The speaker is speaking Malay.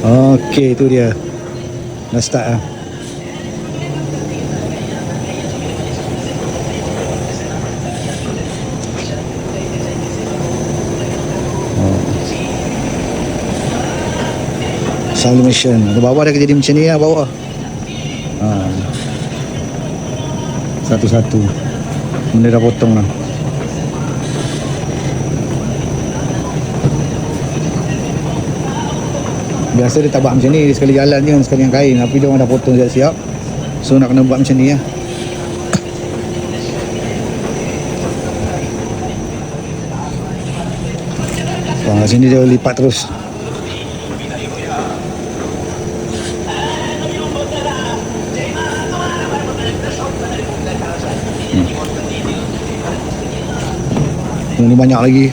Okey, tu dia. Dah start lah. Sublimation. Ada bawah dah jadi macam ni lah bawah. Satu-satu. Benda dah potong lah. Biasa dia tak buat macam ni. Dia sekali jalan je, sekali yang kain. Tapi dia orang dah potong siap-siap. So nak kena buat macam ni lah. Sini dia lipat terus. Ini banyak lagi.